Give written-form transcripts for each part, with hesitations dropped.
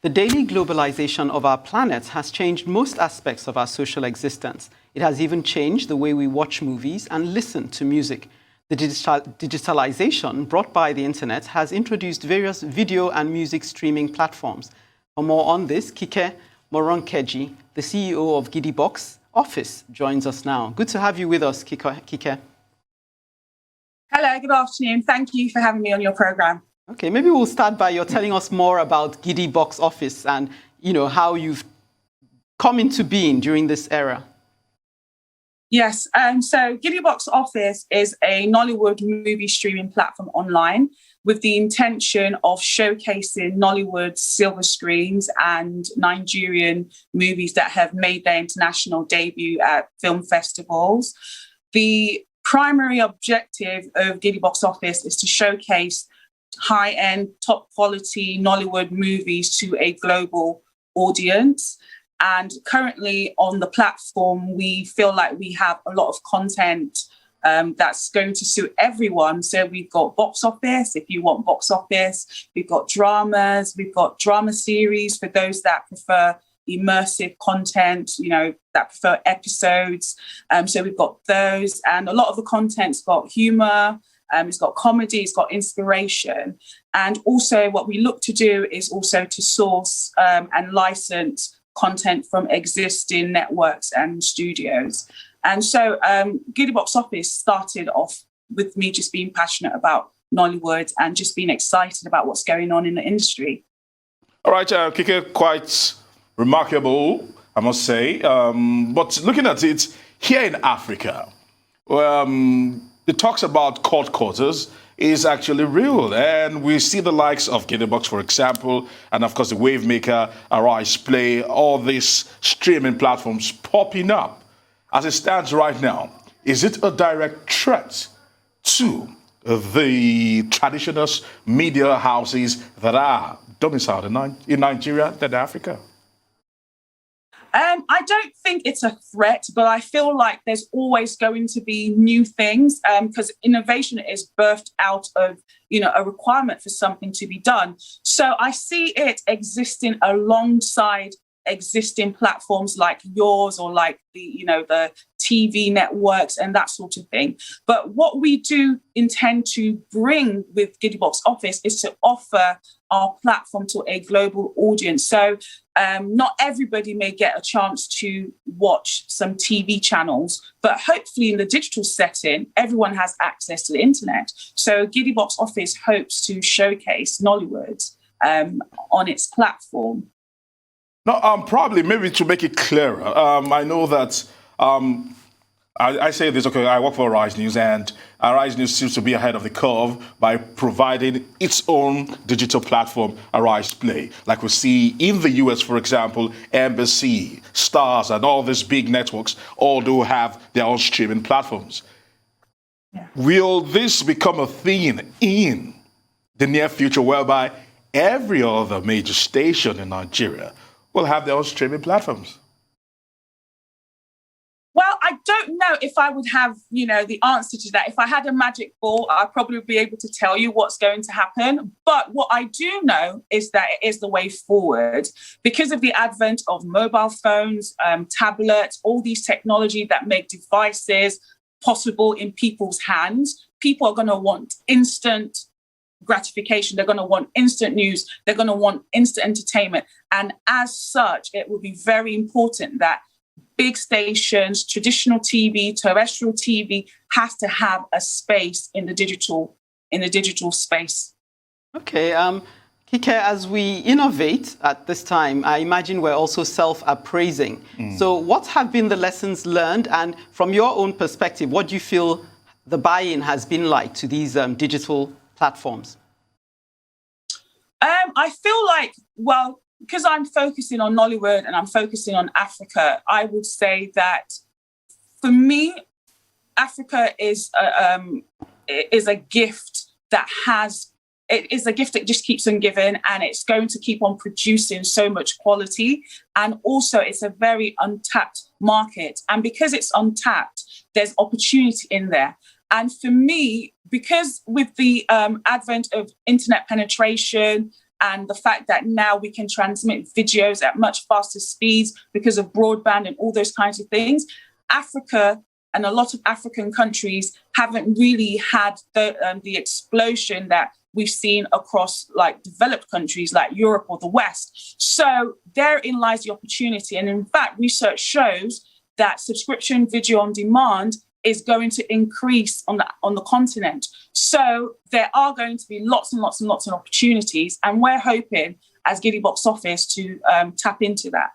The daily globalization of our planet has changed most aspects of our social existence. It has even changed the way we watch movies and listen to music. The digitalization brought by the internet has introduced various video and music streaming platforms. For more on this, Kike Moronkeji, the CEO of Gidi Box Office, joins us now. Good to have you with us, Kike. Hello, good afternoon. Thank you for having me on your program. Okay, maybe we'll start by your telling us more about Gidi Box Office and, how you've come into being during this era. Yes, so Gidi Box Office is a Nollywood movie streaming platform online with the intention of showcasing Nollywood silver screens and Nigerian movies that have made their international debut at film festivals. The primary objective of Gidi Box Office is to showcase high-end, top-quality Nollywood movies to a global audience. And currently on the platform, we feel like we have a lot of content that's going to suit everyone. So we've got box office, if you want box office. We've got dramas. We've got drama series for those that prefer immersive content, that prefer episodes. So we've got those. And a lot of the content's got humor. It's got comedy, it's got inspiration. And also what we look to do is also to source and license content from existing networks and studios. And so Gidi Box Office started off with me just being passionate about Nollywood and just being excited about what's going on in the industry. All right, Kike, quite remarkable, I must say. But looking at it here in Africa, the talks about court quarters is actually real. And we see the likes of Gidi Box, for example, and of course the Wavemaker, Arise Play, all these streaming platforms popping up. As it stands right now, is it a direct threat to the traditional media houses that are domiciled in Nigeria and Africa? I don't think it's a threat, but I feel like there's always going to be new things because innovation is birthed out of, a requirement for something to be done. So I see it existing alongside existing platforms like yours or like the TV networks and that sort of thing. But what we do intend to bring with Gidi Box Office is to offer our platform to a global audience. So not everybody may get a chance to watch some TV channels, but hopefully in the digital setting, everyone has access to the internet. So Gidi Box Office hopes to showcase Nollywood on its platform. No, probably, maybe to make it clearer, I know that I say this, okay, I work for Arise News, and Arise News seems to be ahead of the curve by providing its own digital platform, Arise Play. Like we see in the US, for example, Embassy, Stars, and all these big networks all do have their own streaming platforms. Yeah. Will this become a thing in the near future whereby every other major station in Nigeria will have their own streaming platforms? Well, I don't know if I would have, the answer to that. If I had a magic ball, I'd probably be able to tell you what's going to happen. But what I do know is that it is the way forward because of the advent of mobile phones, tablets, all these technology that make devices possible in people's hands. People are going to want instant gratification. They're going to want instant news. They're going to want instant entertainment. And as such, it will be very important that big stations, traditional TV, terrestrial TV has to have a space in the digital space. Okay, Kike, as we innovate at this time, I imagine we're also self-appraising. So what have been the lessons learned? And from your own perspective, what do you feel the buy-in has been like to these digital platforms? I feel like, because I'm focusing on Nollywood and I'm focusing on Africa, I would say that for me, Africa is a gift that just keeps on giving, and it's going to keep on producing so much quality. And also it's a very untapped market. And because it's untapped, there's opportunity in there. And for me, because with the advent of internet penetration and the fact that now we can transmit videos at much faster speeds because of broadband and all those kinds of things. Africa and a lot of African countries haven't really had the explosion that we've seen across like developed countries like Europe or the West. So therein lies the opportunity. And in fact, research shows that subscription video on demand is going to increase on the continent. So there are going to be lots and lots and lots of opportunities. And we're hoping as Gidi Box Office to tap into that.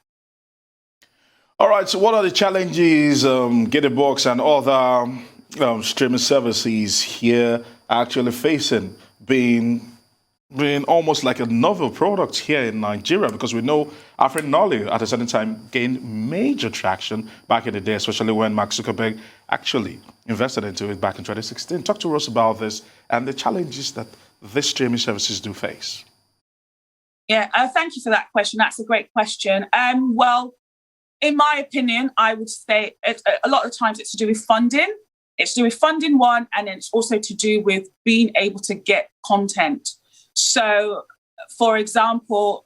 All right, so what are the challenges Gidi Box and other streaming services here actually facing, being almost like a novel product here in Nigeria? Because we know African Nollywood at a certain time gained major traction back in the day, especially when Mark Zuckerberg actually invested into it back in 2016. Talk to us about this and the challenges that these streaming services do face. Yeah, thank you for that question. That's a great question. Well, in my opinion, I would say a lot of times it's to do with funding. It's to do with funding, one, and then it's also to do with being able to get content. So, for example,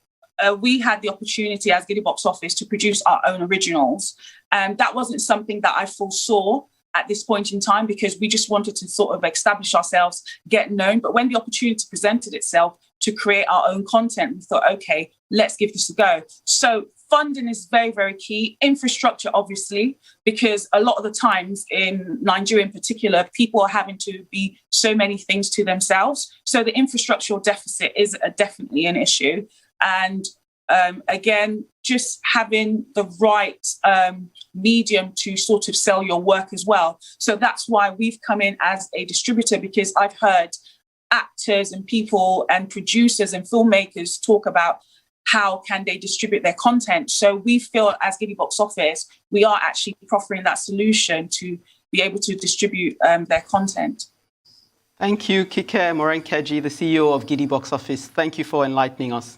we had the opportunity as Gidi Box Office to produce our own originals. And that wasn't something that I foresaw at this point in time because we just wanted to sort of establish ourselves, get known. But when the opportunity presented itself to create our own content, we thought, okay, let's give this a go. So funding is very, very key. Infrastructure, obviously, because a lot of the times in Nigeria in particular, people are having to be so many things to themselves. So the infrastructural deficit is definitely an issue. And again, just having the right medium to sort of sell your work as well. So that's why we've come in as a distributor, because I've heard actors and people and producers and filmmakers talk about how can they distribute their content. So we feel as Gidi Box Office, we are actually offering that solution to be able to distribute their content. Thank you, Kike Moronkeji, the CEO of Gidi Box Office. Thank you for enlightening us.